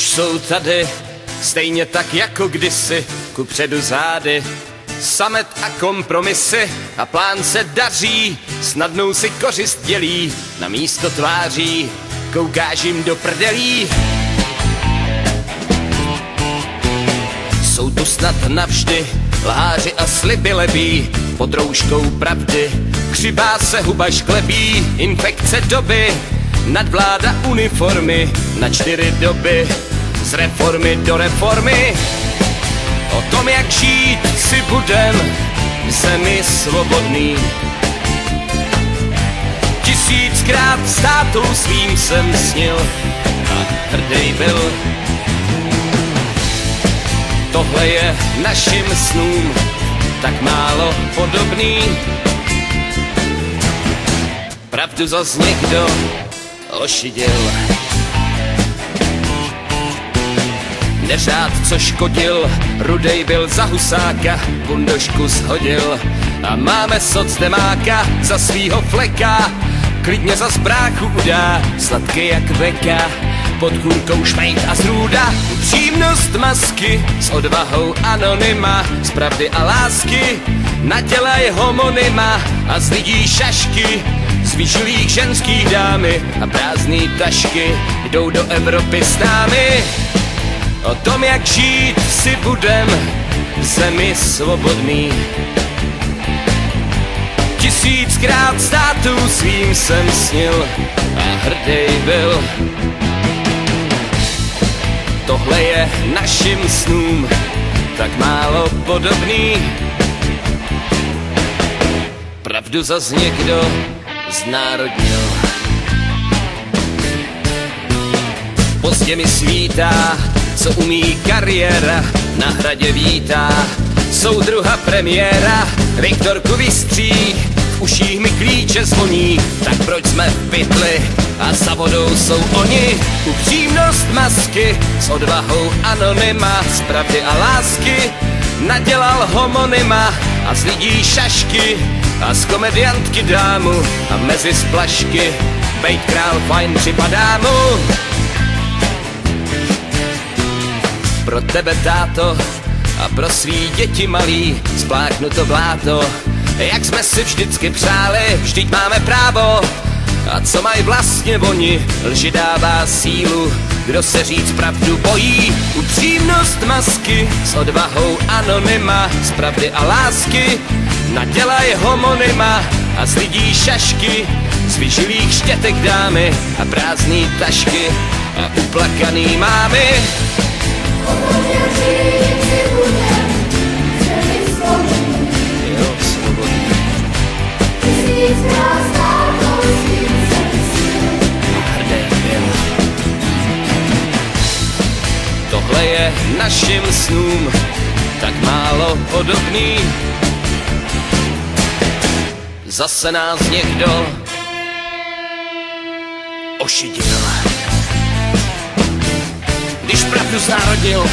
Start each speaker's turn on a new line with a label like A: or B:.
A: už jsou tady, stejně tak jako kdysi, kupředu zády. Samet a kompromisy a plán se daří, snadnou si kořist dělí, na místo tváří, koukáš jim do prdelí. Jsou tu snad navždy lháři a sliby lebí, pod rouškou pravdy křivá se huba šklebí, infekce doby, nadvláda uniformy na 4 doby, z reformy do reformy. O tom, jak žít si budem v zemi svobodný. 1000krát s tátou svým jsem snil a hrdý byl. Tohle je našim snům tak málo podobný. Pravdu zas někdo ošidil. Neřád, co škodil, rudej byl za Husáka, bundošku shodil. A máme socdemáka za svýho fleka, klidně za bráchu udá, sladký jak veka. Pod kůrkou šmejt a zrůda, upřímnost masky, s odvahou anonyma, z pravdy a lásky, nadělaj homonyma a z lidí šašky, z vyžilých ženských dámy a prázdný tašky jdou do Evropy s námi. O tom, jak žít si budem v zemi svobodný. 1000krát s tátou svým jsem snil a hrdý byl. Tohle je našim snům tak málo podobný. Pravdu zas někdo znárodnil. Pozdě mi svítá, co umí kariéra, na hradě vítá soudruha premiéra. Viktorku vystříh, v uších mi klíče zvoní, tak proč jsme v pytli a za vodou jsou oni. Upřímnost masky, s odvahou anonyma, z pravdy a lásky, nadělal homonyma a z lidí šašky a z komediantky dámu a mezi splašky bejt král fajn připadá mu. Pro tebe, táto, a pro svý děti malý spláchnu to bláto, jak jsme si vždycky přáli, vždyť máme právo. A co mají vlastně oni, lži dává sílu, kdo se říct pravdu bojí. Upřímnost masky, s odvahou anonyma, z pravdy a lásky, nadělaj homonyma a z lidí šašky, z vyžilých štětek dámy a prázdný tašky a uplakaný mámy. Jo, svobodný. Hrdý byl. Tohle je našim snům tak málo podobný. Zase nás někdo ošidil. Když pravdu znárodnil,